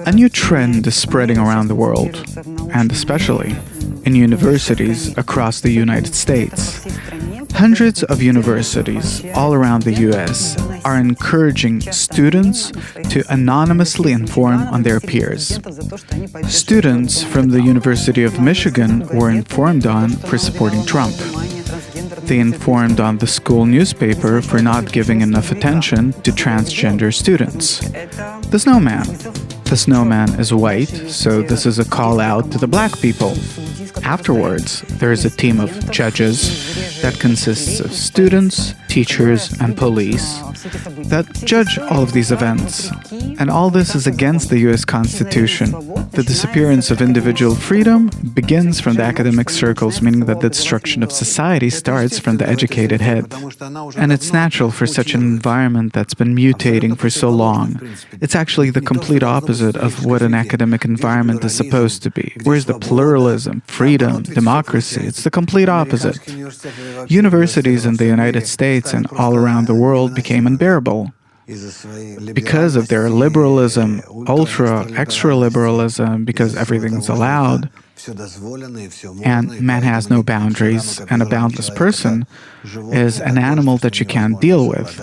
A new trend is spreading around the world, and especially in universities across the United States. Hundreds of universities all around the US are encouraging students to anonymously inform on their peers. Students from the University of Michigan were informed on for supporting Trump. They informed on the school newspaper for not giving enough attention to transgender students. The snowman. The snowman is white, so this is a call out to the black people. Afterwards, there is a team of judges that consists of students, teachers, and police that judge all of these events. And all this is against the US Constitution. The disappearance of individual freedom begins from the academic circles, meaning that the destruction of society starts from the educated head. And it's natural for such an environment that's been mutating for so long. It's actually the complete opposite of what an academic environment is supposed to be. Where's the pluralism, freedom, democracy? It's the complete opposite. Universities in the United States and all around the world became unbearable because of their liberalism, extra liberalism, because everything's allowed, and man has no boundaries, and a boundless person is an animal that you can't deal with.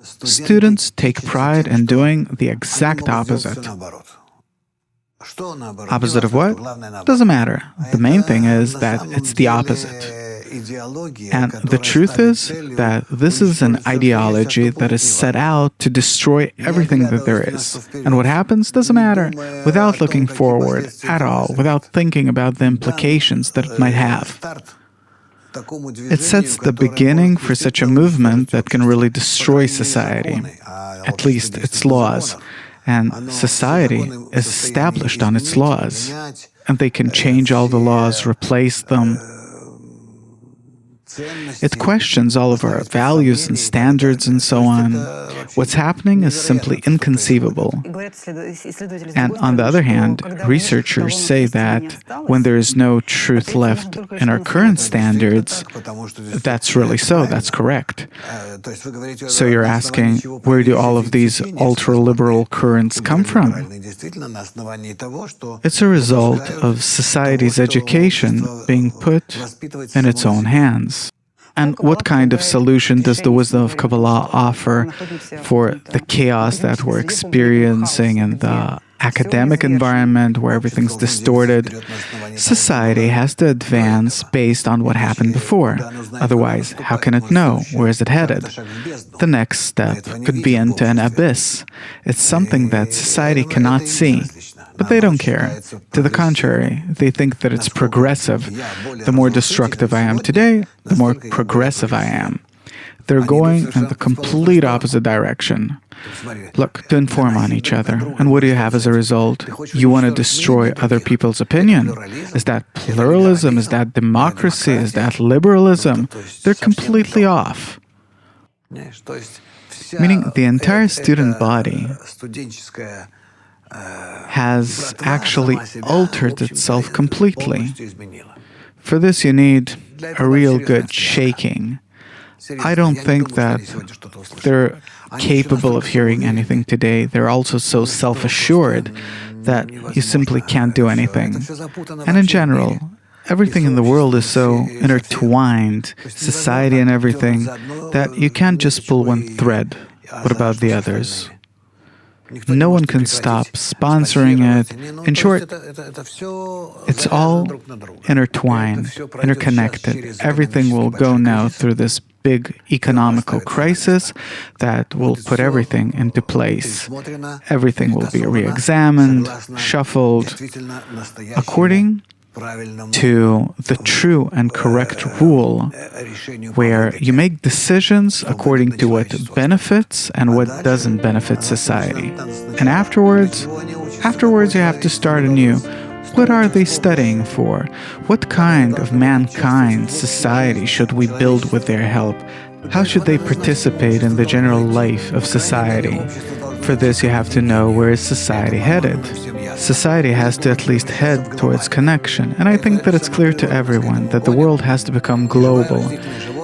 Students take pride in doing the exact opposite. Opposite of what? Doesn't matter. The main thing is that it's the opposite. And the truth is that this is an ideology that is set out to destroy everything that there is. And what happens doesn't matter, without looking forward at all, without thinking about the implications that it might have. It sets the beginning for such a movement that can really destroy society, at least its laws. And society is established on its laws, and they can change all the laws, replace them. It questions all of our values and standards and so on. What's happening is simply inconceivable. And on the other hand, researchers say that when there is no truth left in our current standards, that's really so, that's correct. So you're asking, where do all of these ultra-liberal currents come from? It's a result of society's education being put in its own hands. And what kind of solution does the wisdom of Kabbalah offer for the chaos that we're experiencing in the academic environment where everything's distorted? Society has to advance based on what happened before. Otherwise, how can it know? Where is it headed? The next step could be into an abyss. It's something that society cannot see. But they don't care. To the contrary, they think that it's progressive. The more destructive I am today, the more progressive I am. They're going in the complete opposite direction. Look, to inform on each other. And what do you have as a result? You want to destroy other people's opinion. Is that pluralism? Is that democracy? Is that liberalism? They're completely off. Meaning the entire student body has actually altered itself completely. For this, you need a real good shaking. I don't think that they're capable of hearing anything today. They're also so self-assured that you simply can't do anything. And in general, everything in the world is so intertwined, society and everything, that you can't just pull one thread. What about the others? No one can stop sponsoring it. In short, it's all intertwined, interconnected. Everything will go now through this big economical crisis that will put everything into place. Everything will be re-examined, shuffled, according to the true and correct rule, where you make decisions according to what benefits and what doesn't benefit society. And afterwards you have to start anew. What are they studying for? What kind of mankind society should we build with their help? How should they participate in the general life of society? For this, you have to know where is society headed. Society has to at least head towards connection, and I think that it's clear to everyone that the world has to become global.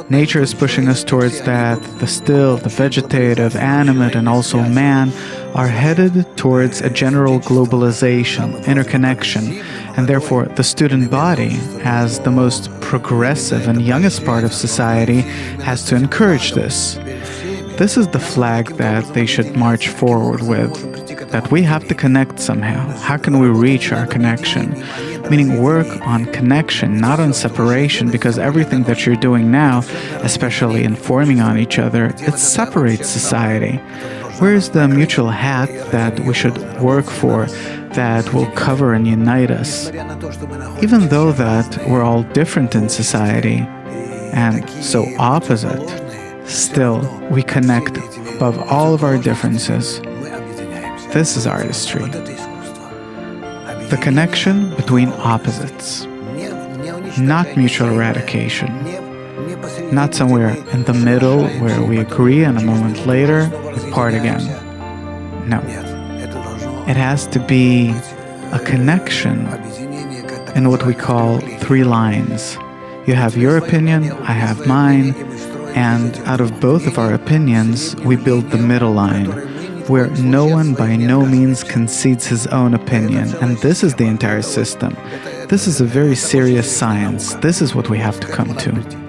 Nature is pushing us towards that. The still, the vegetative, animate, and also man are headed towards a general globalization, interconnection, and therefore the student body, as the most progressive and youngest part of society, has to encourage this. This is the flag that they should march forward with, that we have to connect somehow. How can we reach our connection? Meaning work on connection, not on separation, because everything that you're doing now, especially informing on each other, it separates society. Where's the mutual hat that we should work for, that will cover and unite us? Even though that we're all different in society and so opposite, still we connect above all of our differences. This is artistry. The connection between opposites, not mutual eradication, not somewhere in the middle where we agree and a moment later we part again. No. It has to be a connection in what we call three lines. You have your opinion, I have mine, and out of both of our opinions, we build the middle line, where no one by no means concedes his own opinion, and this is the entire system. This is a very serious science. This is what we have to come to.